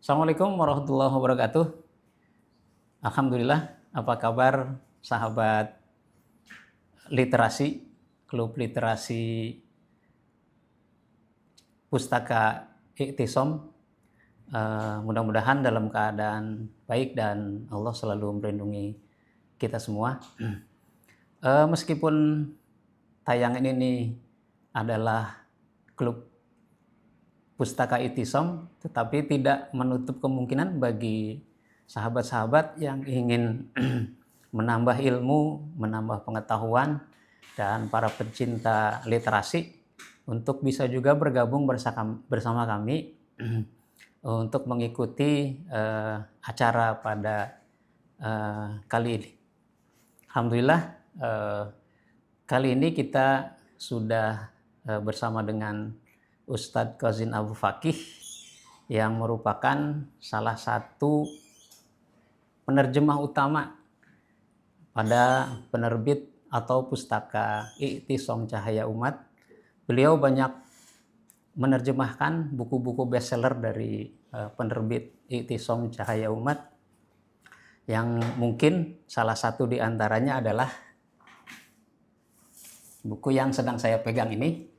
Assalamualaikum warahmatullahi wabarakatuh. Alhamdulillah, apa kabar sahabat literasi, klub literasi Pustaka Iktisom. Mudah-mudahan dalam keadaan baik dan Allah selalu melindungi kita semua. Meskipun tayangan ini adalah klub Pustaka Iktisom, tetapi tidak menutup kemungkinan bagi sahabat-sahabat yang ingin menambah ilmu, menambah pengetahuan, dan para pecinta literasi untuk bisa juga bergabung bersama kami untuk mengikuti acara pada kali ini. Alhamdulillah, kali ini kita sudah bersama dengan Ustadz Qasin Abu Fakih yang merupakan salah satu penerjemah utama pada penerbit atau Pustaka Iktisom Cahaya Umat. Beliau banyak menerjemahkan buku-buku bestseller dari penerbit Iktisom Cahaya Umat, yang mungkin salah satu di antaranya adalah buku yang sedang saya pegang ini.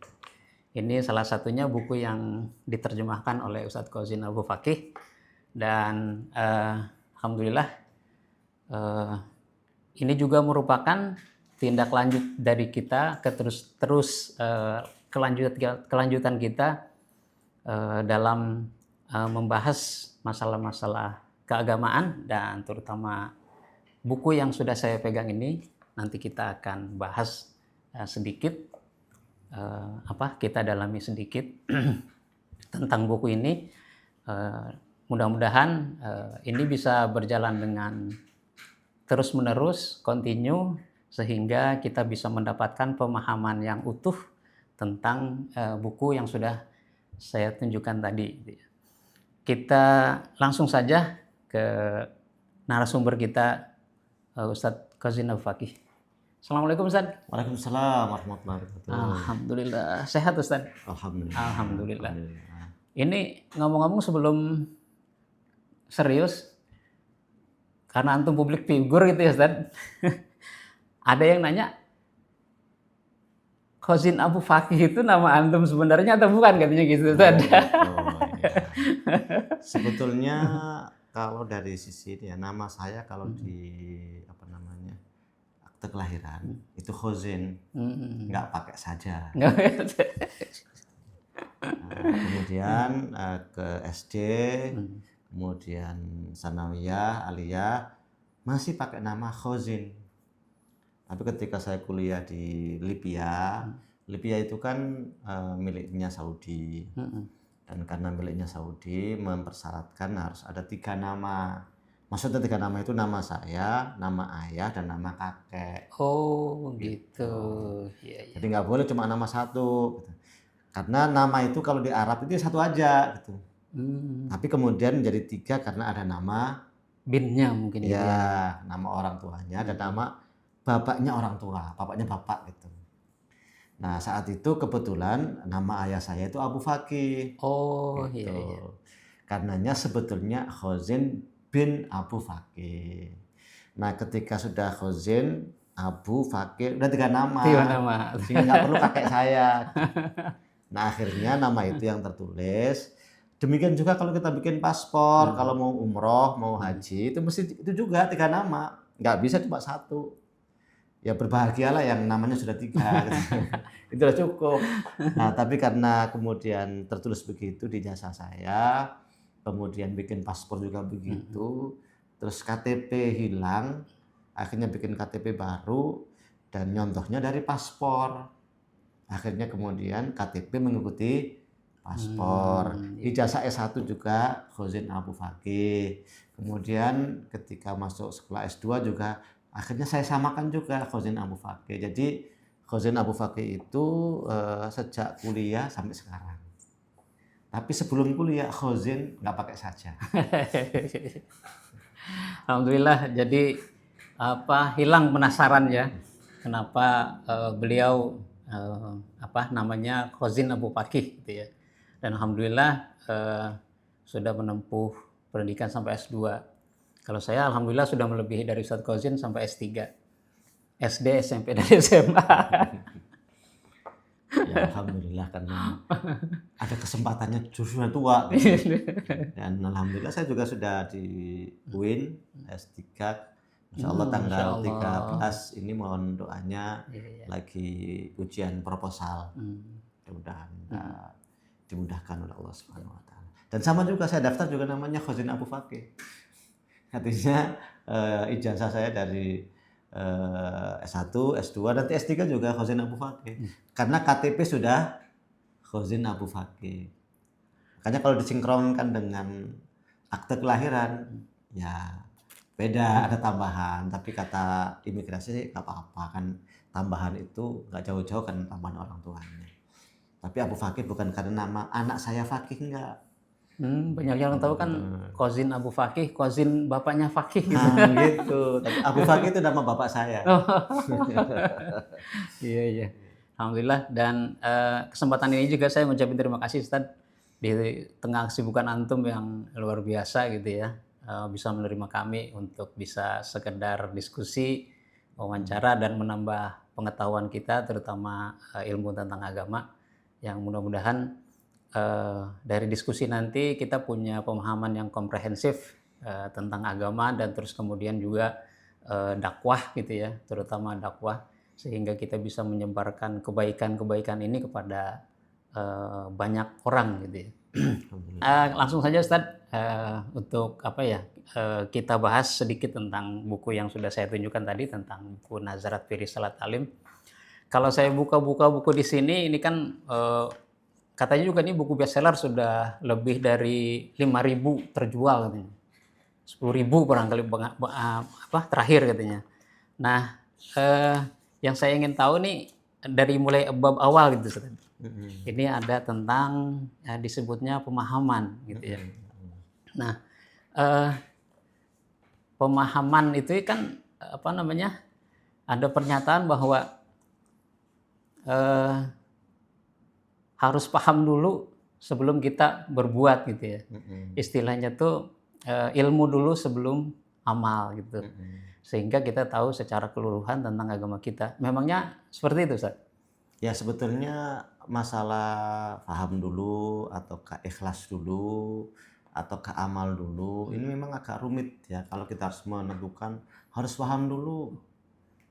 Ini salah satunya buku yang diterjemahkan oleh Ustadz Qasin Abu Fakih, dan alhamdulillah ini juga merupakan tindak lanjut dari kita ke kelanjutan kita dalam membahas masalah-masalah keagamaan, dan terutama buku yang sudah saya pegang ini. Nanti kita akan bahas sedikit, kita dalami sedikit tentang buku ini. Mudah-mudahan ini bisa berjalan dengan terus-menerus, continue, sehingga kita bisa mendapatkan pemahaman yang utuh tentang buku yang sudah saya tunjukkan tadi. Kita langsung saja ke narasumber kita, Ustadz Qasin Abu Fakih. Assalamualaikum Ustaz. Waalaikumsalam warahmatullahi wabarakatuh. Alhamdulillah. Sehat Ustaz? Alhamdulillah. Alhamdulillah. Ini ngomong-ngomong sebelum serius, karena antum publik figur gitu ya Ustaz. Ada yang nanya, Qasin Abu Fakih itu nama antum sebenarnya atau bukan, katanya gitu Ustaz. Ya. Sebetulnya kalau dari sisi ya, nama saya kalau di kelahiran itu Qasin, nggak pakai saja. Kemudian ke SD, kemudian sanawiyah, aliyah masih pakai nama Qasin. Tapi ketika saya kuliah di Libya, Libya itu kan miliknya Saudi, dan karena miliknya Saudi mempersyaratkan harus ada 3 nama. Maksudnya 3 nama itu nama saya, nama ayah, dan nama kakek. Oh gitu. Ya. Jadi nggak boleh cuma nama satu. Gitu. Karena nama itu kalau di Arab itu satu aja. Gitu. Tapi kemudian menjadi 3 karena ada nama binnya mungkin. Ya, nama orang tuanya dan nama bapaknya orang tua, bapaknya bapak gitu. Nah saat itu kebetulan nama ayah saya itu Abu Fakih. Oh gitu. iya. Karenanya sebetulnya Qasin bin Abu Fakih. Nah ketika sudah Qasin, Abu, Fakih, udah 3 nama. 3 nama. Sehingga nggak perlu kakek saya. Nah akhirnya nama itu yang tertulis. Demikian juga kalau kita bikin paspor, kalau mau umroh, mau haji, itu mesti itu juga 3 nama. Nggak bisa cuma 1. Ya berbahagialah yang namanya sudah 3. Itu sudah cukup. Nah tapi karena kemudian tertulis begitu di jasa saya, kemudian bikin paspor juga begitu, terus KTP hilang, akhirnya bikin KTP baru, dan nyontohnya dari paspor. Akhirnya kemudian KTP mengikuti paspor. Ijazah S1 juga Qasin Abu Fakih. Kemudian ketika masuk sekolah S2 juga akhirnya saya samakan juga Qasin Abu Fakih. Jadi Qasin Abu Fakih itu sejak kuliah sampai sekarang. Tapi sebelum kuliah Qasin nggak pakai saja. Alhamdulillah, jadi hilang penasaran ya, kenapa beliau namanya Qasin Abu Fakih gitu ya. Dan alhamdulillah sudah menempuh pendidikan sampai S2. Kalau saya alhamdulillah sudah melebihi dari Ustadz Qauzin sampai S3. SD, SMP, dan SMA. Ya alhamdulillah karena ada kesempatannya justru tua gitu. Dan alhamdulillah saya juga sudah di UIN S3. Insya Allah tanggal 13 ini mohon doanya lagi ujian proposal. Mudah-mudahan dimudahkan oleh Allah Subhanahu wa taala. Dan sama juga saya daftar juga namanya Qauzin Abu Fakih. Artinya ijazah saya dari S1, S2, nanti S3 juga Qauzin Abu Fakih. Karena KTP sudah Qauzin Abu Fakih. Makanya kalau disinkronkan dengan akte kelahiran, ya beda, ada tambahan. Tapi kata imigrasi sih nggak apa-apa kan, tambahan itu nggak jauh-jauh kan tambahan orang tuanya. Tapi Abu Fakih bukan karena nama anak saya Fakih, enggak. Banyak yang tahu kan Qauzin Abu Fakih, Qauzin bapaknya Fakih gitu. Nah, gitu. Tapi Abu Fakih itu nama bapak saya. Iya. Alhamdulillah, dan kesempatan ini juga saya mengucapkan terima kasih Ustadz di tengah kesibukan antum yang luar biasa gitu ya, bisa menerima kami untuk bisa sekedar diskusi, wawancara dan menambah pengetahuan kita terutama ilmu tentang agama, yang mudah-mudahan dari diskusi nanti kita punya pemahaman yang komprehensif tentang agama dan terus kemudian juga dakwah gitu ya, terutama dakwah, sehingga kita bisa menyebarkan kebaikan-kebaikan ini kepada banyak orang gitu ya. Langsung saja Ustadz, untuk kita bahas sedikit tentang buku yang sudah saya tunjukkan tadi, tentang buku Nazarat fi Risalat Alim. Kalau saya buka-buka buku di sini, ini kan katanya juga ini buku bestseller, sudah lebih dari 5.000 terjual katanya. 10.000 barangkali terakhir katanya. Nah, yang saya ingin tahu nih dari mulai bab awal gitu Ustaz. Ini ada tentang disebutnya pemahaman gitu ya. Nah, pemahaman itu kan ada pernyataan bahwa harus paham dulu sebelum kita berbuat gitu ya. Istilahnya tuh ilmu dulu sebelum amal gitu. Sehingga kita tahu secara keseluruhan tentang agama kita. Memangnya seperti itu, Ustaz? Ya sebetulnya masalah paham dulu ataukah ikhlas dulu ataukah amal dulu, ini memang agak rumit ya kalau kita harus menentukan harus paham dulu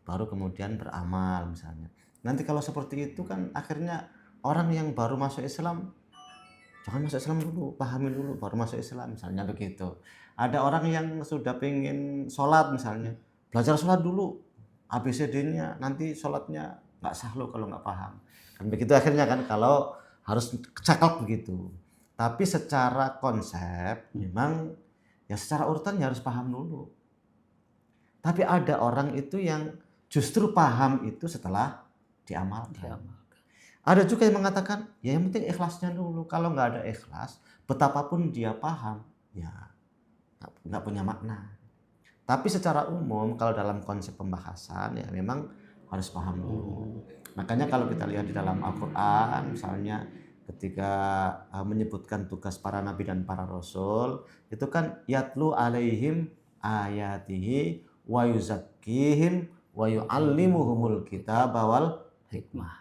baru kemudian beramal misalnya. Nanti kalau seperti itu kan akhirnya orang yang baru masuk Islam, jangan masuk Islam dulu, pahami dulu baru masuk Islam misalnya begitu. Ada orang yang sudah pengen sholat misalnya, belajar sholat dulu ABCD-nya, nanti sholatnya nggak sah lo kalau nggak paham. Kan begitu akhirnya kan kalau harus kecakap begitu. Tapi secara konsep memang ya secara urutan ya harus paham dulu. Tapi ada orang itu yang justru paham itu setelah diamalkan. Ada juga yang mengatakan ya yang penting ikhlasnya dulu. Kalau nggak ada ikhlas, betapapun dia paham ya nggak punya makna. Tapi secara umum kalau dalam konsep pembahasan ya memang harus paham dulu. Makanya kalau kita lihat di dalam Al-Quran misalnya ketika menyebutkan tugas para nabi dan para rasul, itu kan yatlu alaihim ayatihi wa yuzakkihim wa yu'allimuhumul kitaba wal hikmah.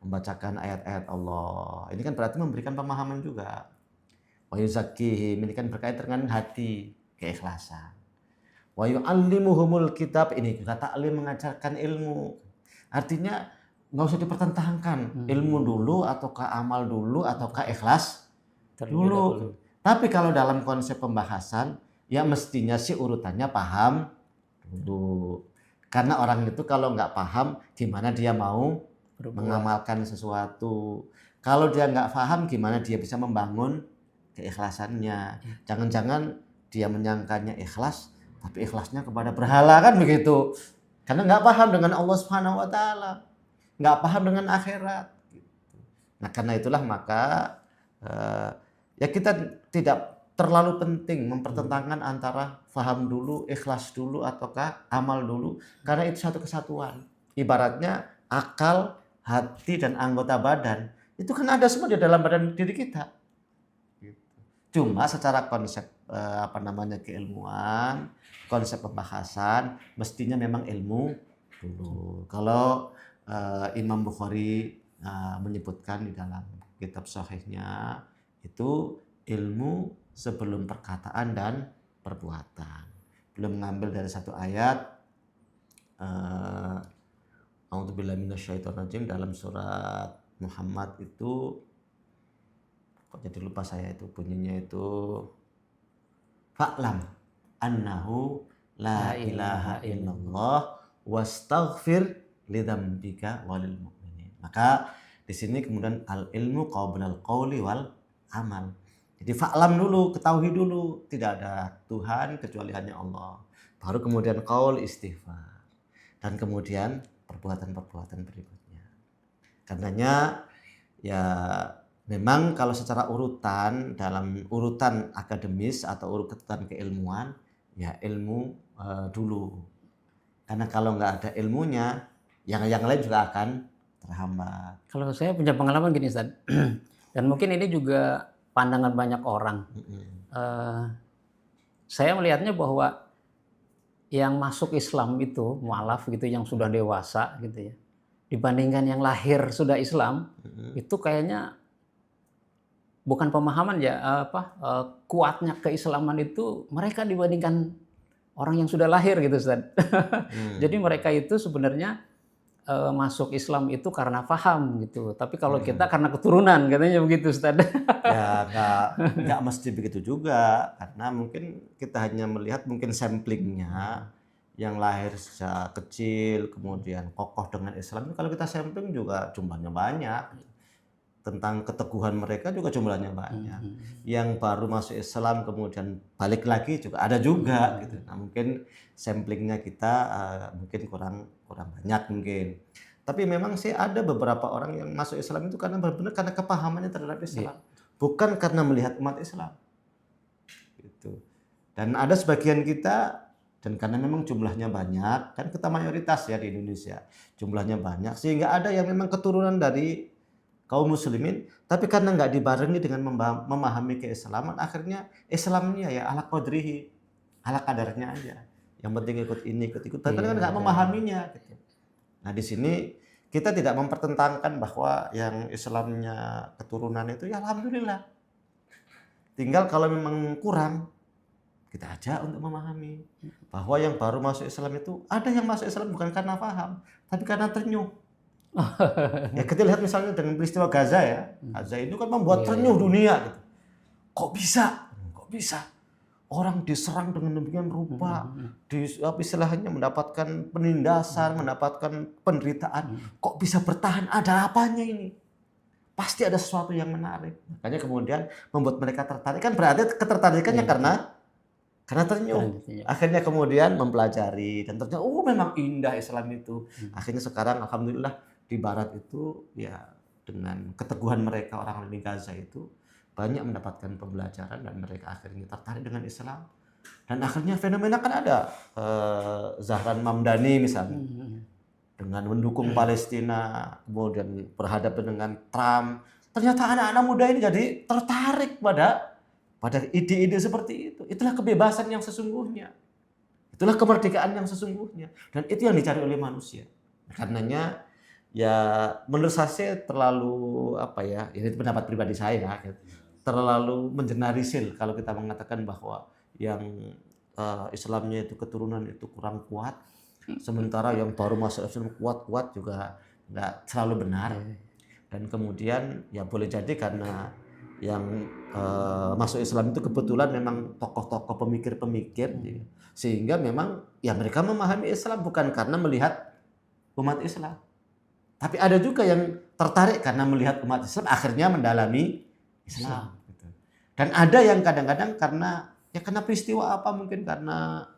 Membacakan ayat-ayat Allah. Ini kan berarti memberikan pemahaman juga. Wa yuzakkihim ini kan berkaitan dengan hati, keikhlasan. Wa yu'allimuhumul kitab, ini juga ta'lim, mengajarkan ilmu. Artinya nggak usah dipertentangkan ilmu dulu ataukah amal dulu ataukah ikhlas dulu. Tapi kalau dalam konsep pembahasan ya mestinya sih urutannya paham dulu. Karena orang itu kalau nggak paham gimana dia mau mengamalkan sesuatu. Kalau dia nggak paham gimana dia bisa membangun keikhlasannya. Jangan-jangan dia menyangkanya ikhlas tapi ikhlasnya kepada berhala kan begitu. Karena nggak paham dengan Allah Subhanahu wa taala, nggak paham dengan akhirat. Nah karena itulah maka ya kita tidak terlalu penting mempertentangkan antara paham dulu, ikhlas dulu ataukah amal dulu, karena itu satu kesatuan. Ibaratnya akal, hati dan anggota badan itu kan ada semua di dalam badan diri kita. Cuma secara konsep keilmuan, konsep pembahasan, mestinya memang ilmu dulu. Kalau Imam Bukhari menyebutkan di dalam kitab sahihnya itu ilmu sebelum perkataan dan perbuatan. Belum mengambil dari satu ayat A'udzubillahi minasyaitonirrajim dalam surat Muhammad itu, kok jadi lupa saya itu bunyinya itu, fa'lam annahu la ilaha illallah wastaghfir lidzambika walil mu'minin. Maka di sini kemudian al ilmu qablal qauli wal amal. Jadi fa'lam dulu, ketahui dulu tidak ada Tuhan kecuali hanya Allah. Baru kemudian qaul, istighfar. Dan kemudian perbuatan-perbuatan berikutnya. Karenanya ya memang kalau secara urutan, dalam urutan akademis atau urutan keilmuan, ya ilmu dulu. Karena kalau nggak ada ilmunya, yang lain juga akan terhambat. Kalau saya punya pengalaman gini, Ustaz. Dan mungkin ini juga pandangan banyak orang. Saya melihatnya bahwa yang masuk Islam itu mualaf gitu, yang sudah dewasa gitu ya, dibandingkan yang lahir sudah Islam, itu kayaknya bukan pemahaman ya, kuatnya keislaman itu mereka dibandingkan orang yang sudah lahir gitu, Ustaz. Jadi mereka itu sebenarnya masuk Islam itu karena paham gitu. Tapi kalau kita karena keturunan, katanya begitu, Ustaz. Ya nggak mesti begitu juga, karena mungkin kita hanya melihat mungkin samplingnya yang lahir sejak kecil kemudian kokoh dengan Islam. Kalau kita sampling juga jumlahnya banyak. Tentang keteguhan mereka juga jumlahnya banyak. Yang baru masuk Islam kemudian balik lagi juga ada juga gitu. Nah, mungkin samplingnya kita mungkin kurang banyak mungkin. Tapi memang sih ada beberapa orang yang masuk Islam itu karena benar-benar karena kepahamannya terhadap Islam, bukan karena melihat umat Islam. Gitu. Dan ada sebagian kita, dan karena memang jumlahnya banyak, kan kita mayoritas ya di Indonesia, jumlahnya banyak, sehingga ada yang memang keturunan dari kaum muslimin, tapi karena nggak dibarengi dengan memahami keislaman, akhirnya Islamnya ya ala qadrihi, ala kadarnya aja. Yang penting ikut ini, ikut, tapi kan nggak memahaminya. Gitu. Nah di sini kita tidak mempertentangkan bahwa yang Islamnya keturunan itu ya alhamdulillah. Tinggal kalau memang kurang, kita ajak untuk memahami bahwa yang baru masuk Islam itu ada yang masuk Islam bukan karena paham, tapi karena ternyuh. Ya kita lihat misalnya dengan peristiwa Gaza ya, Gaza itu kan membuat ternyuh dunia gitu. Kok bisa orang diserang dengan demikian rupa, istilahnya mendapatkan penindasan, mendapatkan penderitaan, kok bisa bertahan, ada apanya ini? Pasti ada sesuatu yang menarik. Makanya kemudian membuat mereka tertarik, kan berarti ketertarikannya karena ternyuh. Akhirnya kemudian mempelajari dan ternyata memang indah Islam itu. Akhirnya sekarang alhamdulillah di barat itu ya dengan keteguhan mereka orang di Gaza itu banyak mendapatkan pembelajaran dan mereka akhirnya tertarik dengan Islam. Dan akhirnya fenomena kan ada Zahran Mamdani misalnya dengan mendukung Palestina, kemudian berhadapan dengan Trump. Ternyata anak-anak muda ini jadi tertarik pada ide-ide seperti itu. Itulah kebebasan yang sesungguhnya. Itulah kemerdekaan yang sesungguhnya. Dan itu yang dicari oleh manusia. Karenanya ya menurut saya terlalu ini pendapat pribadi saya, terlalu mengeneralisir kalau kita mengatakan bahwa yang Islamnya itu keturunan itu kurang kuat, sementara yang baru masuk Islam kuat-kuat juga nggak selalu benar. Dan kemudian ya boleh jadi karena yang masuk Islam itu kebetulan memang tokoh-tokoh pemikir-pemikir, sehingga memang ya mereka memahami Islam bukan karena melihat umat Islam, tapi ada juga yang tertarik karena melihat umat Islam akhirnya mendalami Islam. Gitu. Dan ada yang kadang-kadang karena peristiwa apa, mungkin karena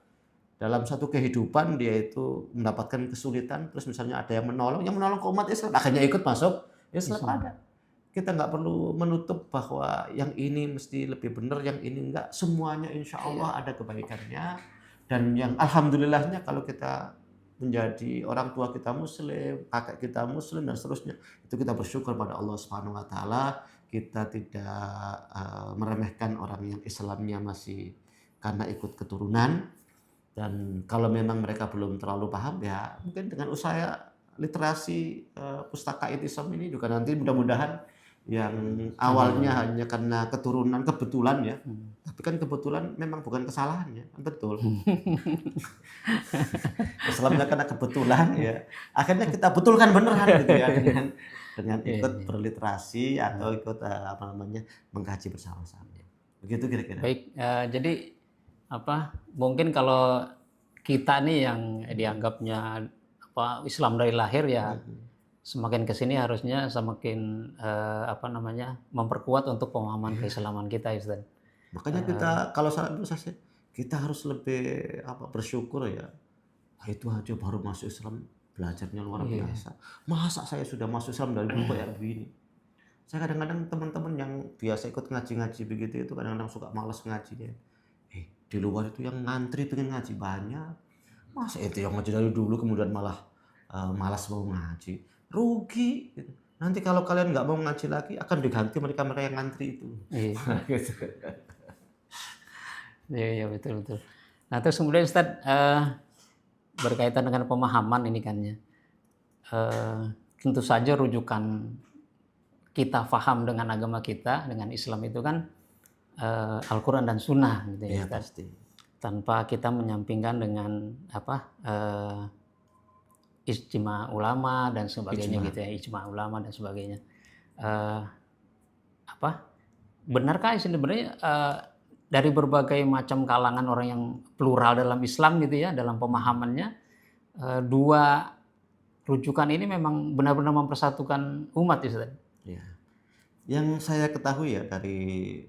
dalam satu kehidupan dia itu mendapatkan kesulitan, terus misalnya ada yang menolong ke umat Islam, akhirnya ikut masuk Islam. Ada. Kita nggak perlu menutup bahwa yang ini mesti lebih benar, yang ini enggak. Semuanya insya Allah ada kebaikannya. Dan yang alhamdulillahnya kalau kita menjadi orang tua kita muslim, kakak kita muslim dan seterusnya, itu kita bersyukur pada Allah Subhanahu wa taala. Kita tidak meremehkan orang yang Islamnya masih karena ikut keturunan, dan kalau memang mereka belum terlalu paham ya mungkin dengan usaha literasi pustaka Itisam ini juga nanti mudah-mudahan yang awalnya hanya karena keturunan kebetulan ya, tapi kan kebetulan memang bukan kesalahan ya, kan betul. Islamnya karena kebetulan ya, akhirnya kita betulkan beneran gitu ya dengan ikut berliterasi atau ikut apa namanya mengkaji bersama-sama. Begitu kira-kira. Baik, jadi mungkin kalau kita nih yang dianggapnya Islam dari lahir ya, semakin kesini harusnya semakin memperkuat untuk pemahaman keislaman kita, Ustaz. Makanya kita kalau saat itu kita harus lebih bersyukur ya. Itu aja baru masuk Islam belajarnya luar biasa. Masa saya sudah masuk Islam dari dulu kayak begini. Saya kadang-kadang teman-teman yang biasa ikut ngaji-ngaji begitu itu kadang-kadang suka malas ngajinya. Di luar itu yang ngantri pengen ngaji banyak. Masa itu yang ngaji dari dulu kemudian malah malas mau ngaji. Rugi gitu. Nanti kalau kalian nggak mau ngaji lagi akan diganti mereka-mereka yang ngantri itu. Iya betul. Nah terus kemudian Ustaz, berkaitan dengan pemahaman ini kan ya, tentu saja rujukan kita paham dengan agama kita, dengan Islam itu kan Al-Quran dan Sunnah gitu ya, pasti. Tanpa kita menyampingkan dengan ijma ulama dan sebagainya gitu ya, ijma ulama dan sebagainya. Benarkah sebenarnya dari berbagai macam kalangan orang yang plural dalam Islam gitu ya, dalam pemahamannya, dua rujukan ini memang benar-benar mempersatukan umat Ustaz? Ya. Yang saya ketahui ya dari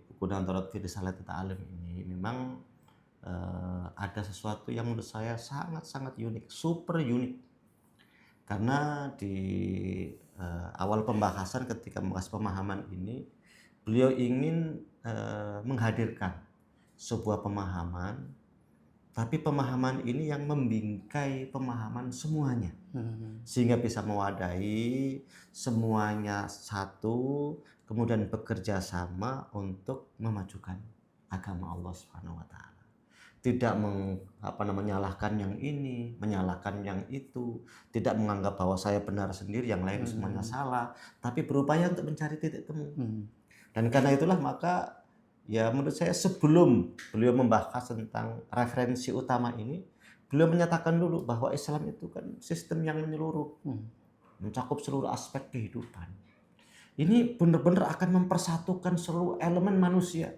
buku Nadharat fi Risalatit Ta'alim ini memang ada sesuatu yang menurut saya sangat-sangat unik, super unik. Karena di awal pembahasan ketika membahas pemahaman ini, beliau ingin menghadirkan sebuah pemahaman, tapi pemahaman ini yang membingkai pemahaman semuanya, sehingga bisa mewadahi semuanya satu, kemudian bekerja sama untuk memajukan agama Allah Subhanahu wa taala. Tidak menyalahkan yang ini, menyalahkan yang itu, tidak menganggap bahwa saya benar sendiri, yang lain semuanya salah, tapi berupaya untuk mencari titik temu. Dan karena itulah maka ya menurut saya sebelum beliau membahas tentang referensi utama ini, beliau menyatakan dulu bahwa Islam itu kan sistem yang menyeluruh, mencakup seluruh aspek kehidupan. Ini benar-benar akan mempersatukan seluruh elemen manusia,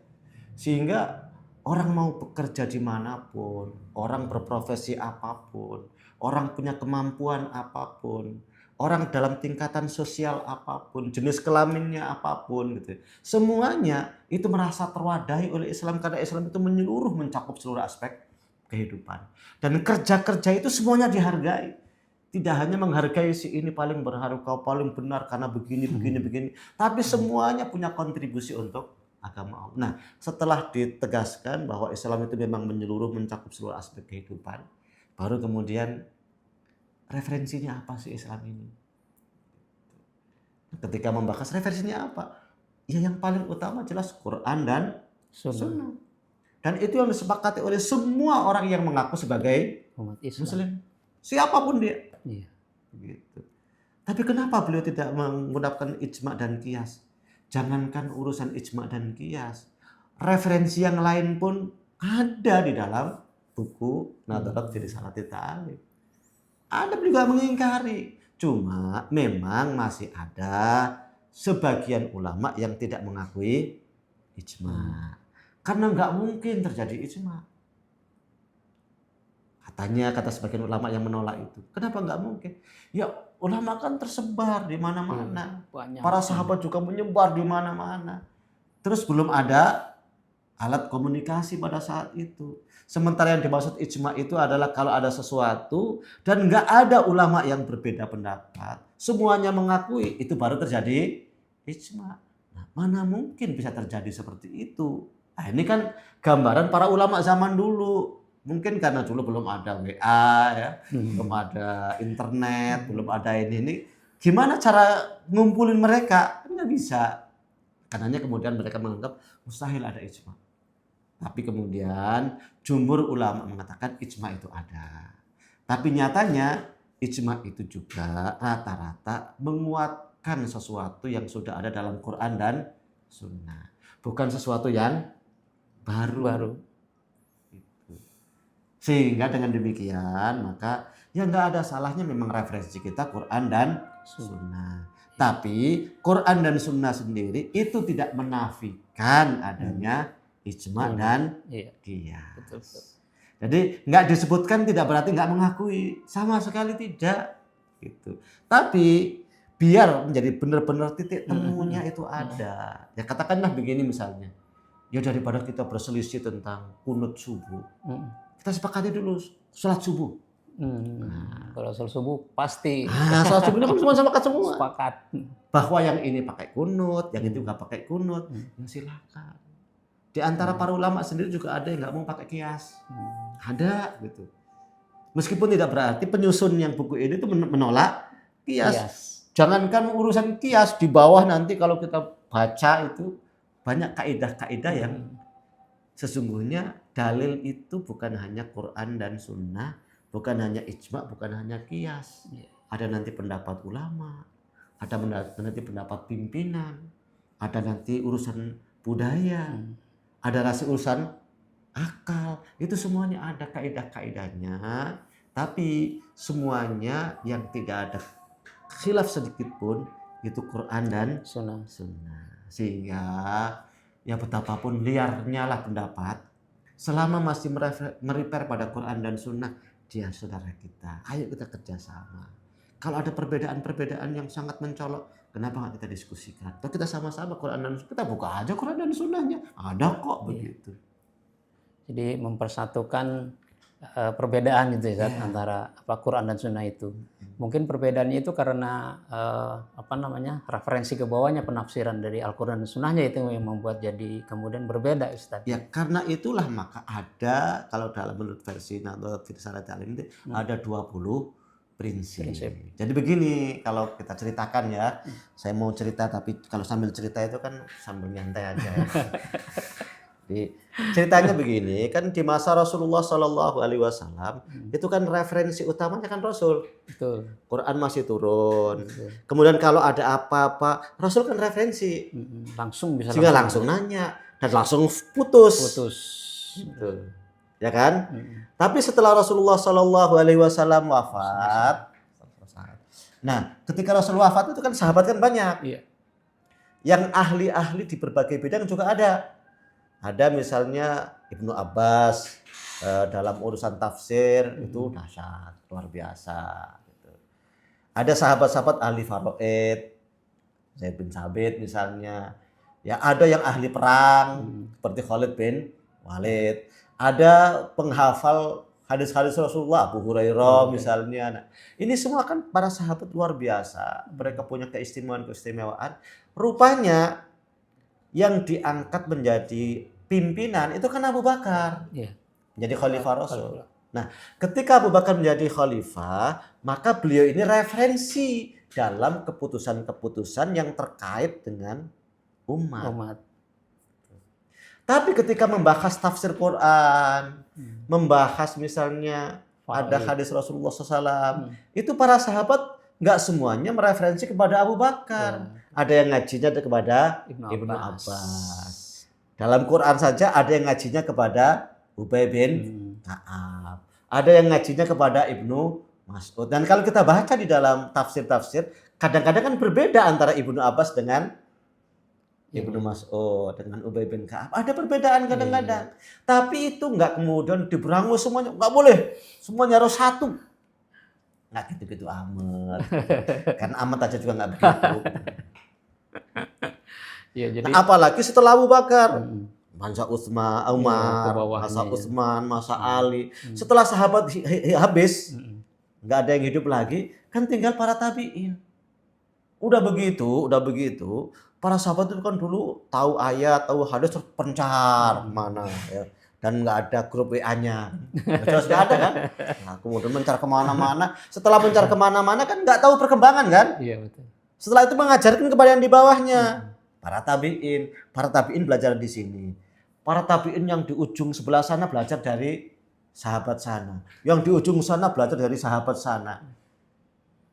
sehingga orang mau bekerja dimanapun, orang berprofesi apapun, orang punya kemampuan apapun, orang dalam tingkatan sosial apapun, jenis kelaminnya apapun gitu, semuanya itu merasa terwadahi oleh Islam karena Islam itu menyeluruh, mencakup seluruh aspek kehidupan. Dan kerja-kerja itu semuanya dihargai. Tidak hanya menghargai si ini paling berharga, paling benar karena begini, tapi semuanya punya kontribusi untuk agama Allah. Nah, setelah ditegaskan bahwa Islam itu memang menyeluruh, mencakup seluruh aspek kehidupan, baru kemudian referensinya apa sih Islam ini? Ketika membahas referensinya apa? Ya yang paling utama jelas Quran dan Sunnah. Dan itu yang disepakati oleh semua orang yang mengaku sebagai umat Islam. Muslim. Siapapun dia. Iya. Gitu. Tapi kenapa beliau tidak menggunakan ijma dan qiyas? Jangankan urusan ijma dan qiyas, referensi yang lain pun ada di dalam buku Nadharat fi Risalatit Ta'alim. Ada juga mengingkari. Cuma memang masih ada sebagian ulama yang tidak mengakui ijma. Karena nggak mungkin terjadi ijma. Kata sebagian ulama yang menolak itu. Kenapa nggak mungkin? Ya ulama kan tersebar di mana-mana. Para sahabat juga menyebar di mana-mana. Terus belum ada alat komunikasi pada saat itu. Sementara yang dimaksud ijma itu adalah kalau ada sesuatu dan nggak ada ulama yang berbeda pendapat, semuanya mengakui, itu baru terjadi ijma. Nah, mana mungkin bisa terjadi seperti itu? Nah, ini kan gambaran para ulama zaman dulu. Mungkin karena dulu belum ada WA ya, belum ada internet, belum ada ini. Gimana cara ngumpulin mereka? Nggak bisa. Karenanya kemudian mereka menganggap mustahil ada ijma. Tapi kemudian jumhur ulama mengatakan ijma itu ada. Tapi nyatanya ijma itu juga rata-rata menguatkan sesuatu yang sudah ada dalam Quran dan Sunnah. Bukan sesuatu yang baru. Gitu. Sehingga dengan demikian maka ya nggak ada salahnya memang referensi kita Quran dan Sunnah. Tapi Quran dan Sunnah sendiri itu tidak menafikan adanya ijma dan qiyas. Betul. Jadi nggak disebutkan tidak berarti nggak mengakui, sama sekali tidak. Gitu. Tapi biar menjadi benar-benar titik temunya itu ada. Ya katakanlah begini misalnya, ya daripada kita berselisih tentang kunut subuh, kita sepakati dulu sholat subuh. Kalau sholat subuh pasti. Sholat subuh itu kan semua sepakat semua. Sepakat. Bahwa yang ini pakai kunut, yang itu nggak pakai kunut, ya silakan. Di antara para ulama sendiri juga ada yang nggak mau pakai kias. Ada gitu. Meskipun tidak berarti penyusun yang buku ini itu menolak kias. Jangankan urusan kias, di bawah nanti kalau kita baca itu banyak kaidah-kaidah yang sesungguhnya dalil itu bukan hanya Quran dan Sunnah, bukan hanya ijma, bukan hanya kias. Ada nanti pendapat ulama, ada nanti pendapat pimpinan, ada nanti urusan budaya, ada rasa urusan akal. Itu semuanya ada kaidah-kaidahnya, tapi semuanya yang tidak ada khilaf sedikit pun itu Quran dan Sunnah. Sehingga ya betapapun liarnya lah pendapat, selama masih merefer pada Quran dan Sunnah, dia saudara kita. Ayo kita kerjasama. Kalau ada perbedaan-perbedaan yang sangat mencolok, kenapa nggak kita diskusikan? Atau kita sama-sama Quran dan Sunnah, kita buka aja Quran dan Sunnahnya. Ada kok begitu. Jadi mempersatukan perbedaan gitu ya, antara Quran dan Sunnah itu. Mungkin perbedaannya itu karena referensi ke bawahnya penafsiran dari Al-Quran dan Sunnahnya itu yang membuat jadi kemudian berbeda, Ustaz. Ya karena itulah maka ada, kalau dalam menurut versi Nahdlatul Firsalat Alim itu ada 20 prinsip. Jadi begini, kalau kita ceritakan ya, saya mau cerita tapi kalau sambil cerita itu kan sambil nyantai aja. Jadi ceritanya begini, kan di masa Rasulullah Shallallahu Alaihi Wasallam itu kan referensi utamanya kan Rasul. Betul. Quran masih turun. Kemudian kalau ada apa-apa, Rasul kan referensi. Langsung bisa. Sehingga langsung nanya dan langsung putus. Gitu. Ya kan? Tapi setelah Rasulullah Shallallahu Alaihi Wasallam wafat, nah ketika Rasul wafat itu kan sahabat kan banyak. Iya. Yang ahli-ahli di berbagai bidang juga ada. Ada misalnya Ibnu Abbas dalam urusan tafsir itu dahsyat, luar biasa. Gitu. Ada sahabat-sahabat ahli faraid, Zaid bin Sabit misalnya. Ya ada yang ahli perang seperti Khalid bin Walid. Ada penghafal hadis-hadis Rasulullah, Abu Hurairah misalnya. Nah, ini semua kan para sahabat luar biasa. Mereka punya keistimewaan. Rupanya yang diangkat menjadi pimpinan itu kan Abu Bakar. Menjadi khalifah Rasul. Nah, ketika Abu Bakar menjadi khalifah, maka beliau ini referensi dalam keputusan-keputusan yang terkait dengan umat. Tapi ketika membahas tafsir Quran, membahas misalnya ada hadis Rasulullah SAW, itu para sahabat nggak semuanya mereferensi kepada Abu Bakar. Ada yang ngajinya kepada Ibnu Abbas. Dalam Quran saja ada yang ngajinya kepada Ubay bin Ka'ab. Ada yang ngajinya kepada Ibnu Mas'ud. Dan kalau kita baca di dalam tafsir-tafsir, kadang-kadang kan berbeda antara Ibnu Abbas dengan Ibnu Mas'ud, dengan Ubay bin Ka'ab. Ada perbedaan kadang-kadang. Tapi itu nggak kemudian diberangus semuanya. Nggak boleh. Semuanya harus satu. Nggak gitu-gitu amat. Karena amat aja juga nggak begitu. Ya, jadi, nah, apalagi setelah Abu Bakar. Masa Umar, masa Utsman, masa Ali. Setelah sahabat habis, nggak ada yang hidup lagi, kan tinggal para tabi'in. Udah begitu, para sahabat itu kan dulu tahu ayat, tahu hadis pencar mana ya. Dan nggak ada grup WA-nya. Terus nggak ada kan? Nah, kemudian mencar kemana-mana. Setelah mencar kemana-mana kan nggak tahu perkembangan kan? Iya betul. Setelah itu mengajarkan kepada yang di bawahnya. Para tabi'in belajar di sini. para tabi'in yang di ujung sebelah sana belajar dari sahabat sana, yang di ujung sana belajar dari sahabat sana.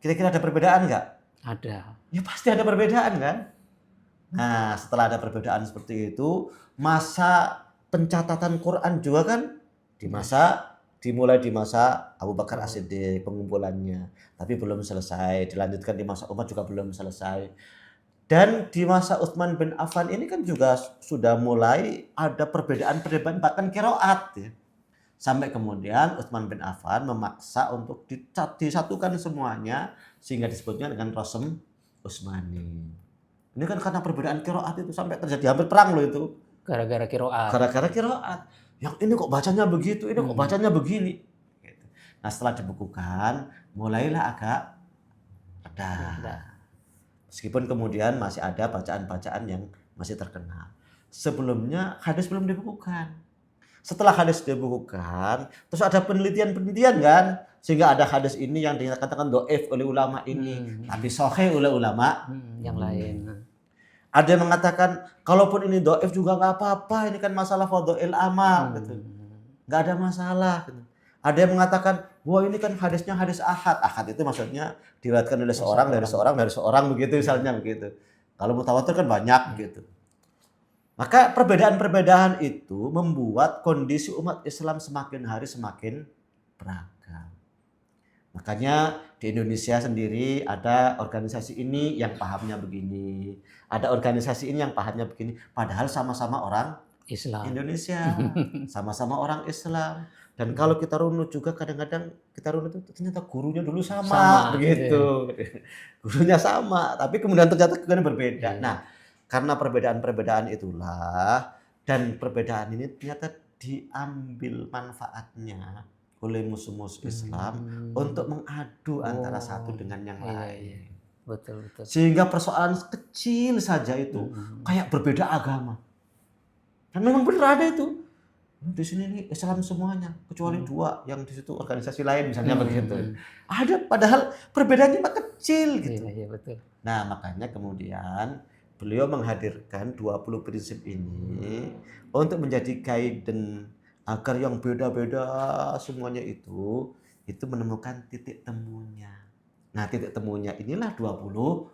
Kira-kira ada perbedaan nggak? Ada. Ya pasti ada perbedaan kan? Nah, setelah ada perbedaan seperti itu, masa pencatatan Quran juga kan dimulai di masa Abu Bakar As-Siddiq pengumpulannya, tapi belum selesai, dilanjutkan di masa Umar juga belum selesai. Dan di masa Utsman bin Affan ini kan juga sudah mulai ada perbedaan-perbedaan bahkan qiraat ya. Sampai kemudian Utsman bin Affan memaksa untuk disatukan semuanya sehingga disebutnya dengan Rasm Utsmani. Ini kan karena perbedaan qiraat itu sampai terjadi hampir perang loh itu. Gara-gara qiraat. Gara-gara qiraat. Yang ini kok bacanya begitu, ini kok bacanya begini. Gitu. Nah, setelah dibukukan, mulailah agak reda. Meskipun kemudian masih ada bacaan-bacaan yang masih terkenal. Sebelumnya hadis belum dibukukan. Setelah hadis dibukukan, terus ada penelitian-penelitian kan, sehingga ada hadis ini yang dikatakan dhaif oleh ulama ini, tapi sahih oleh ulama yang lain. Ada yang mengatakan kalaupun ini dhaif juga nggak apa-apa, ini kan masalah fadhail amal gitu. Nggak ada masalah gitu. Ada yang mengatakan, wah ini kan hadisnya hadis ahad. Ahad itu maksudnya diriwayatkan oleh seorang dari seorang dari seorang begitu misalnya begitu. Kalau mutawatir kan banyak gitu. Maka perbedaan-perbedaan itu membuat kondisi umat Islam semakin hari semakin beragam. Makanya di Indonesia sendiri ada organisasi ini yang pahamnya begini, ada organisasi ini yang pahamnya begini, padahal sama-sama orang Islam Indonesia, sama-sama orang Islam. Dan kalau kita runut juga kadang-kadang kita runut itu ternyata gurunya dulu sama begitu. Iya. Gurunya sama, tapi kemudian ternyata kemudian berbeda. Iya. Nah, karena perbedaan-perbedaan itulah dan perbedaan ini ternyata diambil manfaatnya oleh musuh-musuh Islam untuk mengadu antara satu dengan yang lain. Iya. Betul. Sehingga persoalan kecil saja itu kayak berbeda agama. Dan memang benar ada itu. Di sini nih Islam semuanya kecuali dua yang di situ organisasi lain misalnya begitu. Ada padahal perbedaannya kecil gitu. Iya, betul. Nah, makanya kemudian beliau menghadirkan 20 prinsip ini untuk menjadi guidance agar yang beda-beda semuanya itu menemukan titik temunya. Nah, titik temunya inilah 20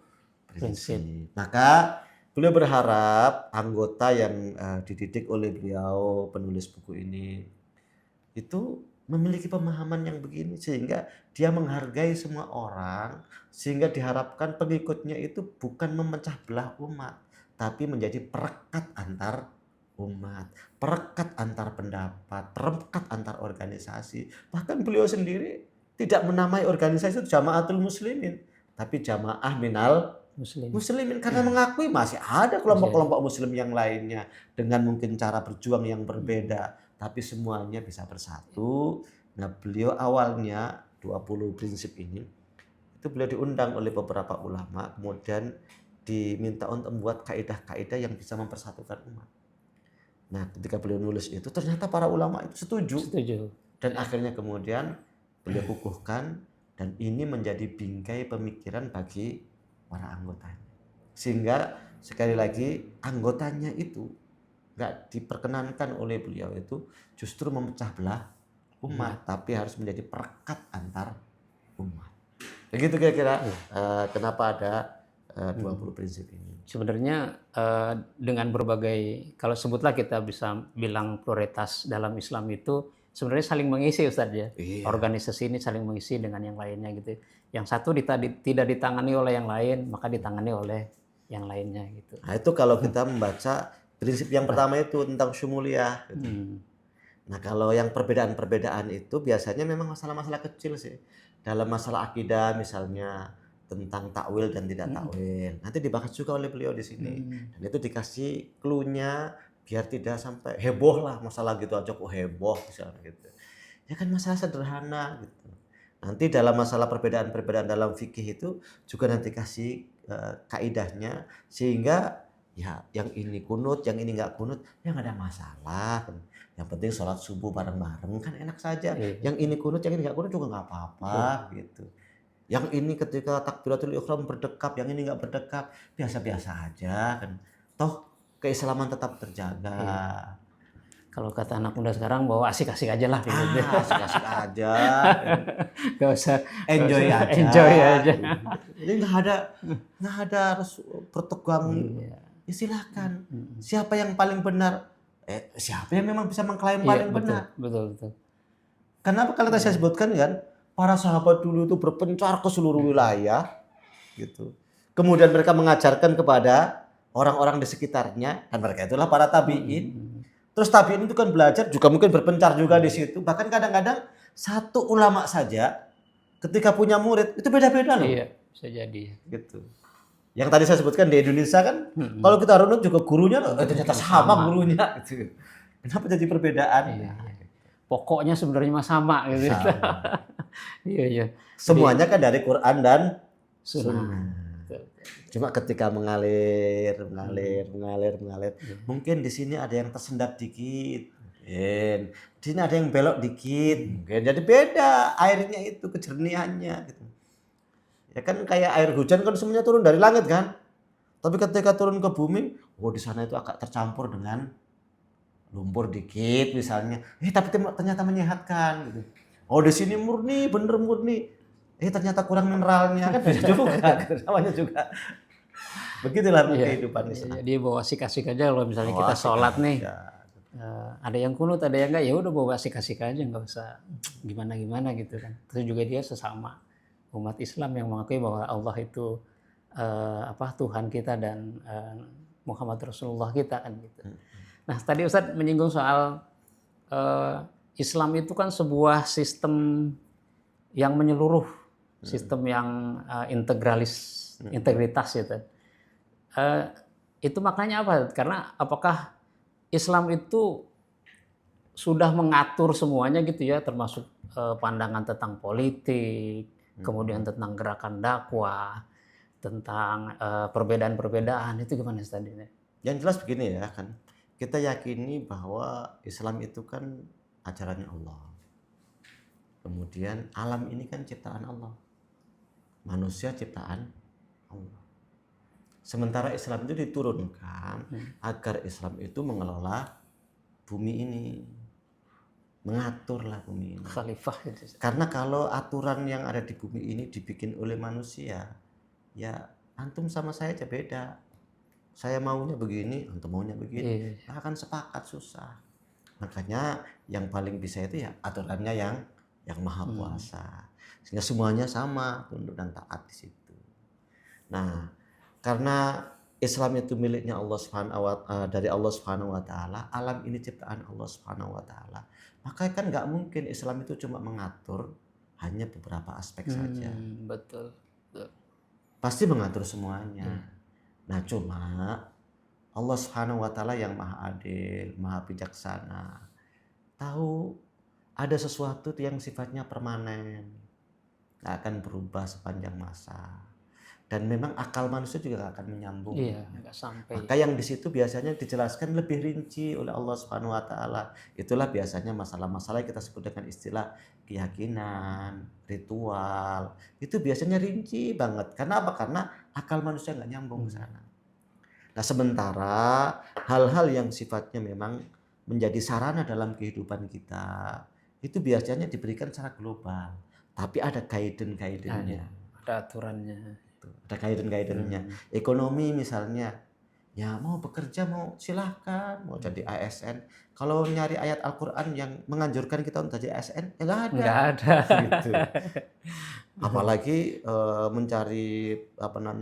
prinsip. Maka beliau berharap anggota yang dididik oleh beliau penulis buku ini itu memiliki pemahaman yang begini sehingga dia menghargai semua orang, sehingga diharapkan pengikutnya itu bukan memecah belah umat tapi menjadi perekat antar umat, perekat antar pendapat, perekat antar organisasi. Bahkan beliau sendiri tidak menamai organisasi itu Jamaatul Muslimin tapi Jamaah Minal Muslimin karena mengakui masih ada kelompok-kelompok muslim yang lainnya dengan mungkin cara berjuang yang berbeda, tapi semuanya bisa bersatu. Nah, beliau awalnya 20 prinsip ini itu beliau diundang oleh beberapa ulama, kemudian diminta untuk membuat kaidah-kaidah yang bisa mempersatukan umat. Nah, ketika beliau nulis itu ternyata para ulama itu setuju. Dan akhirnya kemudian beliau kukuhkan dan ini menjadi bingkai pemikiran bagi para anggotanya. Sehingga sekali lagi anggotanya itu nggak diperkenankan oleh beliau itu justru memecah belah umat, tapi harus menjadi perekat antar umat. Begitu kira-kira kenapa ada 20 prinsip ini. Sebenarnya dengan berbagai, kalau sebutlah kita bisa bilang prioritas dalam Islam itu sebenarnya saling mengisi Ustadz ya. Iya. Organisasi ini saling mengisi dengan yang lainnya gitu. Yang satu tidak ditangani oleh yang lain, maka ditangani oleh yang lainnya gitu. Nah, itu kalau kita membaca prinsip yang pertama itu tentang syumuliyah gitu. Nah, kalau yang perbedaan-perbedaan itu biasanya memang masalah-masalah kecil sih. Dalam masalah akidah misalnya tentang takwil dan tidak takwil. Nanti dibahas juga oleh beliau di sini. Dan itu dikasih clue-nya biar tidak sampai heboh lah masalah gitu aja kok heboh misalnya gitu. Ya kan masalah sederhana gitu. Nanti dalam masalah perbedaan-perbedaan dalam fikih itu juga nanti kasih kaidahnya sehingga ya yang ini kunut, yang ini enggak kunut, ya enggak ada masalah kan. Yang penting sholat subuh bareng-bareng kan enak saja. Yang ini kunut, yang ini enggak kunut juga enggak apa-apa gitu. Yang ini ketika takbiratul ihram berdekap, yang ini enggak berdekap, biasa-biasa aja kan. Toh keislaman tetap terjaga. Kalau kata anak muda sekarang bawa asik-asik aja lah gitu. Asik-asik aja, Gak usah enjoy aja. enjoy aja. Jadi nggak ada harus bertegang. Iya. Ya silakan. Siapa yang paling benar? Siapa yang memang bisa mengklaim paling benar? Betul. Kenapa kalau tadi saya sebutkan kan, para sahabat dulu itu berpencar ke seluruh wilayah, gitu. Kemudian mereka mengajarkan kepada orang-orang di sekitarnya, dan mereka itulah para tabiin. Terus tabiin itu kan belajar juga mungkin berpencar juga di situ. Bahkan kadang-kadang satu ulama saja ketika punya murid itu beda-beda loh. Iya, bisa jadi. Gitu. Yang tadi saya sebutkan di Indonesia kan, kalau kita runut juga gurunya ternyata sama gurunya. Gitu. Kenapa jadi perbedaan? Iya. Pokoknya sebenarnya mah sama gitu. Iya. Semuanya kan dari Quran dan Sunnah. Cuma ketika mengalir, mungkin di sini ada yang tersendat dikit, mungkin di sini ada yang belok dikit, mungkin jadi beda airnya itu kejernihannya. Gitu. Ya kan kayak air hujan kan semuanya turun dari langit kan, tapi ketika turun ke bumi, di sana itu agak tercampur dengan lumpur dikit misalnya, tapi ternyata menyehatkan. Gitu. Di sini murni, bener murni. Ternyata kurang mineralnya kan beda juga, namanya juga. Begitulah kehidupan Islam. Jadi bawa asik-asik aja kalau misalnya kita sholat nih. Ada yang kunut, ada yang enggak, ya udah bawa asik-asik aja, nggak usah gimana-gimana gitu kan. Terus juga dia sesama umat Islam yang mengakui bahwa Allah itu Tuhan kita dan Muhammad Rasulullah kita kan gitu. Nah tadi Ustadz menyinggung soal Islam itu kan sebuah sistem yang menyeluruh, sistem yang integritas gitu. Itu maknanya apa? Karena apakah Islam itu sudah mengatur semuanya gitu ya, termasuk pandangan tentang politik, kemudian tentang gerakan dakwah, tentang perbedaan-perbedaan, itu gimana tadi? Yang jelas begini ya kan, kita yakini bahwa Islam itu kan ajarannya Allah. Kemudian alam ini kan ciptaan Allah, manusia ciptaan Allah. Sementara Islam itu diturunkan agar Islam itu mengelola bumi ini, mengaturlah bumi ini. Khalifah itu. Karena kalau aturan yang ada di bumi ini dibikin oleh manusia, ya antum sama saya aja beda. Saya maunya begini, antum maunya begini, akan sepakat susah. Makanya yang paling bisa itu ya aturannya yang maha kuasa, sehingga semuanya sama, tunduk dan taat di situ. Nah, karena Islam itu miliknya Allah dari Allah Subhanahu wa taala, alam ini ciptaan Allah Subhanahu wa taala. Maka kan nggak mungkin Islam itu cuma mengatur hanya beberapa aspek saja. Betul. Pasti mengatur semuanya. Nah, cuma Allah Subhanahu wa taala yang maha adil, maha bijaksana, tahu ada sesuatu yang sifatnya permanen, nggak akan berubah sepanjang masa. Dan memang akal manusia juga nggak akan menyambung. Iya, nggak sampai. Maka yang di situ biasanya dijelaskan lebih rinci oleh Allah Subhanahu wa taala. Itulah biasanya masalah-masalah yang kita sebut dengan istilah keyakinan, ritual. Itu biasanya rinci banget. Karena apa? Karena akal manusia nggak nyambung ke sana. Nah, sementara hal-hal yang sifatnya memang menjadi sarana dalam kehidupan kita, itu biasanya diberikan secara global. Tapi ada guidance-nya. Ada aturannya. Ada guidance-nya. Ekonomi misalnya, ya mau bekerja mau silahkan, mau jadi ASN. Kalau nyari ayat Al-Quran yang menganjurkan kita untuk jadi ASN, ya nggak ada. Nggak ada. Gitu. Apalagi mencari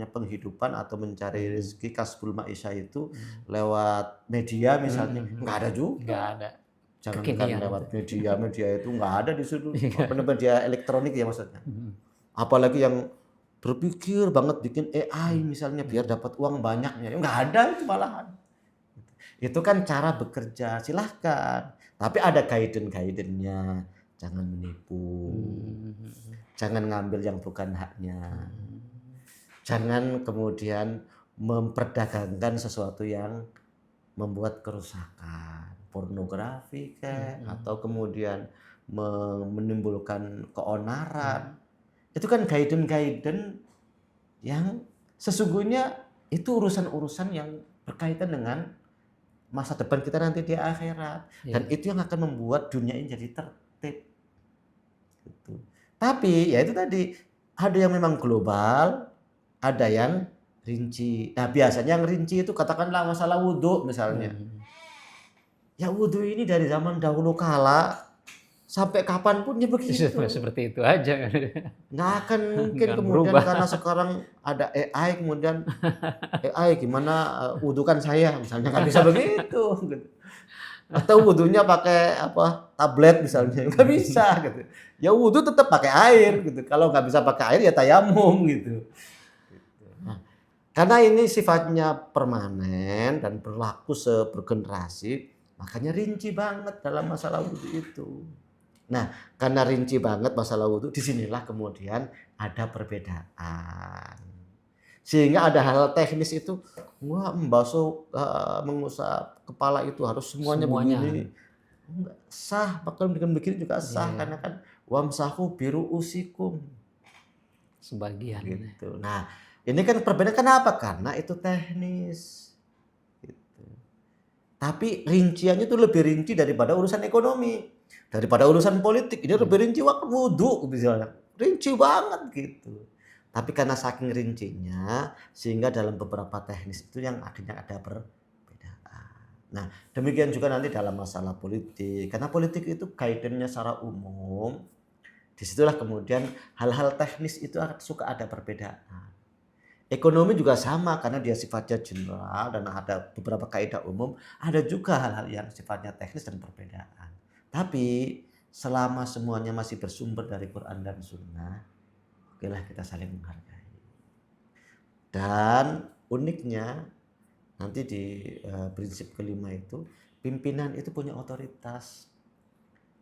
penghidupan atau mencari rezeki kasbul maisha itu lewat media misalnya, nggak ada juga. Nggak ada. Jangankan lewat media itu nggak ada di situ. Media elektronik ya maksudnya. Apalagi yang berpikir banget bikin AI misalnya biar dapat uang banyaknya, nggak ada itu malahan. Itu kan cara bekerja, silahkan. Tapi ada guidance-nya, jangan menipu, jangan ngambil yang bukan haknya, jangan kemudian memperdagangkan sesuatu yang membuat kerusakan, pornografi atau kemudian menimbulkan keonaran. Itu kan guidance yang sesungguhnya itu urusan-urusan yang berkaitan dengan masa depan kita nanti di akhirat. Dan Iya. itu yang akan membuat dunia ini jadi tertib. Gitu. Tapi ya itu tadi, ada yang memang global, ada yang rinci. Nah biasanya yang rinci itu katakanlah masalah wudhu misalnya. Hmm. Ya wudhu ini dari zaman dahulu kala sampai kapanpun ya begitu. Seperti itu aja. Nggak akan mungkin Nggak kemudian berubah. karena sekarang ada AI kemudian AI gimana wudhukan saya misalnya, nggak bisa begitu. Gitu. Atau wudhunya pakai apa tablet misalnya, nggak bisa gitu. Ya wudhu tetap pakai air gitu. Kalau nggak bisa pakai air ya tayamum gitu. Nah, karena ini sifatnya permanen dan berlaku sebergenerasi, makanya rinci banget dalam masalah wudhu itu. Nah, karena rinci banget masalah wudhu, disinilah kemudian ada perbedaan. Sehingga ada hal teknis itu, wah membasuh, mengusap kepala itu harus semuanya Semuanya. begini. Enggak sah, bahkan bikin begini juga sah, Iya. karena kan wamsahu biru'usikum Sebagian. gitu. Nah, ini kan perbedaan kenapa? Karena itu teknis. Gitu. Tapi rinciannya itu lebih rinci daripada urusan ekonomi, daripada urusan politik. Ini lebih rinci waktu wudhu misalnya, rinci banget gitu. Tapi karena saking rincinya, sehingga dalam beberapa teknis itu yang akhirnya ada perbedaan. Nah, demikian juga nanti dalam masalah politik, karena politik itu guidance-nya secara umum. Disitulah kemudian hal-hal teknis itu suka ada perbedaan. Ekonomi juga sama karena dia sifatnya general dan ada beberapa kaidah umum, ada juga hal-hal yang sifatnya teknis dan perbedaan. Tapi selama semuanya masih bersumber dari Quran dan Sunnah, okelah kita saling menghargai. Dan uniknya nanti di prinsip kelima itu, pimpinan itu punya otoritas.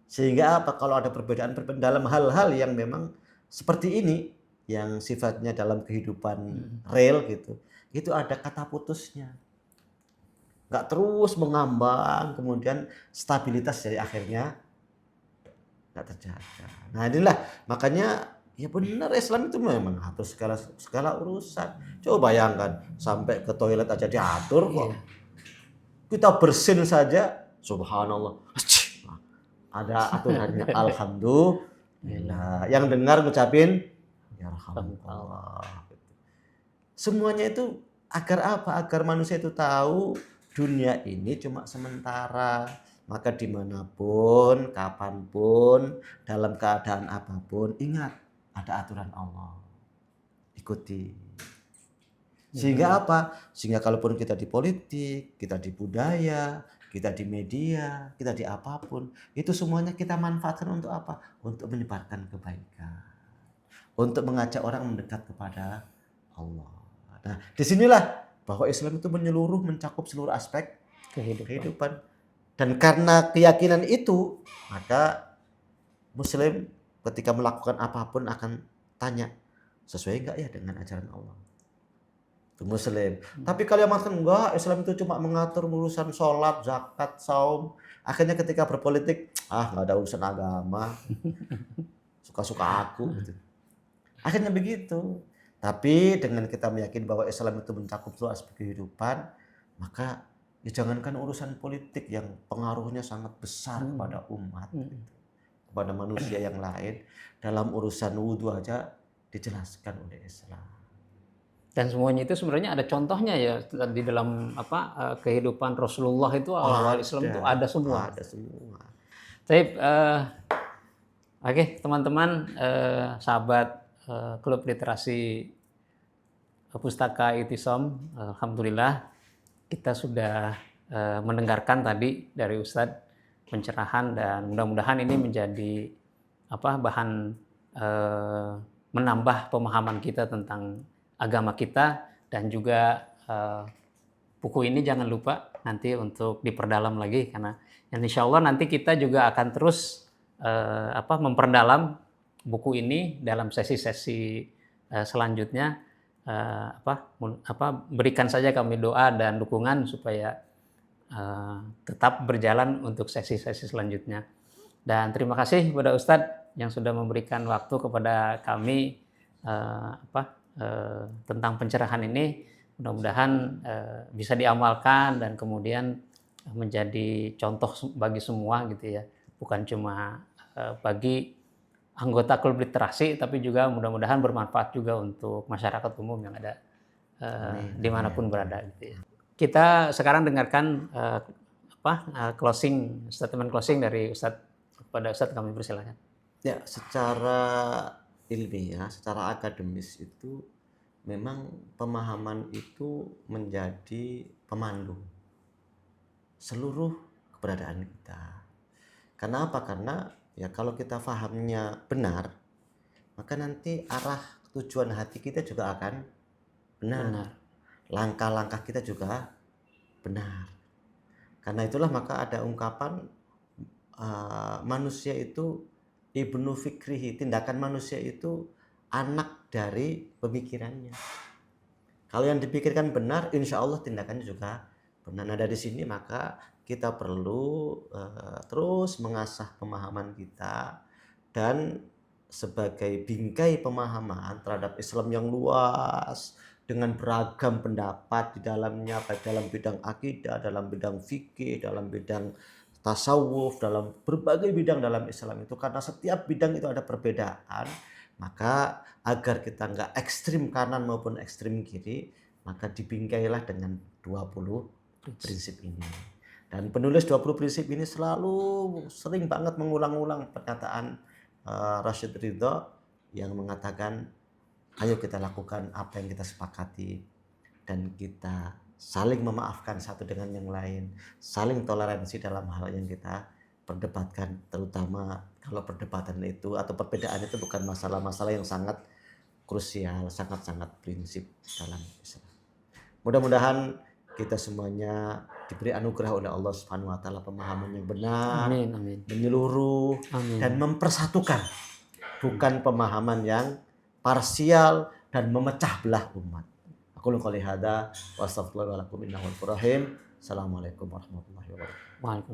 Sehingga apa? Kalau ada perbedaan-perbedaan dalam hal-hal yang memang seperti ini, yang sifatnya dalam kehidupan real gitu, itu ada kata putusnya. Nggak terus mengambang, kemudian stabilitas dari akhirnya nggak terjaga. Nah inilah makanya ya benar Islam itu memang atur segala urusan. Coba bayangkan sampai ke toilet aja diatur kok. Iya. Kita bersin saja, subhanallah. Ada aturannya. Alhamdulillah. Yang dengar ngucapin yarhamukallah. Semuanya itu agar apa? Agar manusia itu tahu dunia ini cuma sementara. Maka dimanapun, kapanpun, dalam keadaan apapun, ingat ada aturan Allah. Ikuti. Sehingga apa? Sehingga kalaupun kita di politik, kita di budaya, kita di media, kita di apapun, itu semuanya kita manfaatkan untuk apa? Untuk menyebarkan kebaikan. Untuk mengajak orang mendekat kepada Allah. Nah, disinilah bahwa Islam itu menyeluruh, mencakup seluruh aspek kehidupan. Dan karena keyakinan itu, maka Muslim ketika melakukan apapun akan tanya, sesuai enggak ya dengan ajaran Allah? Itu Muslim. Tapi kalau yang mengatakan enggak, Islam itu cuma mengatur urusan sholat, zakat, saum. Akhirnya ketika berpolitik, nggak ada urusan agama, suka-suka aku. Gitu. Akhirnya begitu. Tapi dengan kita meyakini bahwa Islam itu mencakup seluruh aspek kehidupan, maka ya jangankan urusan politik yang pengaruhnya sangat besar kepada umat, gitu, kepada manusia yang lain, dalam urusan wudhu aja dijelaskan oleh Islam. Dan semuanya itu sebenarnya ada contohnya ya di dalam kehidupan Rasulullah itu awal Islam itu ada semua. Ada semua. Tapi oke teman-teman sahabat Klub Literasi Pustaka Itisom, alhamdulillah kita sudah mendengarkan tadi dari Ustadz pencerahan dan mudah-mudahan ini menjadi bahan menambah pemahaman kita tentang agama kita dan juga buku ini jangan lupa nanti untuk diperdalam lagi karena insya Allah nanti kita juga akan terus memperdalam buku ini dalam sesi-sesi selanjutnya. Berikan saja kami doa dan dukungan supaya tetap berjalan untuk sesi-sesi selanjutnya. Dan terima kasih kepada Ustadz yang sudah memberikan waktu kepada kami tentang pencerahan ini. Mudah-mudahan bisa diamalkan dan kemudian menjadi contoh bagi semua gitu ya. Bukan cuma bagi anggota klub literasi, tapi juga mudah-mudahan bermanfaat juga untuk masyarakat umum yang ada Amin, dimanapun amin, berada amin. gitu ya. Kita sekarang dengarkan closing statement closing dari Ustadz, kepada Ustadz kami persilakan. Ya, secara ilmiah, secara akademis itu memang pemahaman itu menjadi pemandu seluruh keberadaan kita. Karena apa? Karena ya kalau kita fahamnya benar, maka nanti arah tujuan hati kita juga akan benar. Benar. Langkah-langkah kita juga benar. Karena itulah maka ada ungkapan manusia itu ibnu fikrihi, tindakan manusia itu anak dari pemikirannya. Kalau yang dipikirkan benar, insya Allah tindakannya juga benar. Nah dari sini maka kita perlu terus mengasah pemahaman kita, dan sebagai bingkai pemahaman terhadap Islam yang luas dengan beragam pendapat di dalamnya, baik dalam bidang akidah, dalam bidang fikih, dalam bidang tasawuf, dalam berbagai bidang dalam Islam itu, karena setiap bidang itu ada perbedaan, maka agar kita nggak ekstrim kanan maupun ekstrim kiri, maka dibingkailah dengan 20 prinsip ini. Dan penulis 20 prinsip ini selalu sering banget mengulang-ulang perkataan Rashid Ridho yang mengatakan, ayo kita lakukan apa yang kita sepakati, dan kita saling memaafkan satu dengan yang lain, saling toleransi dalam hal yang kita perdebatkan, terutama kalau perdebatan itu atau perbedaan itu bukan masalah-masalah yang sangat krusial, sangat-sangat prinsip dalam Islam. Mudah-mudahan kita semuanya diberi anugerah oleh Allah Subhanahu wa taala pemahaman yang benar, Amin, amin. menyeluruh, Amin. dan mempersatukan, bukan pemahaman yang parsial dan memecah belah umat. Aku qouli hadza wa astaghfirullaha wa lakum innahu ghafurur rahim. Assalamualaikum warahmatullahi wabarakatuh. Waalaikumsalam.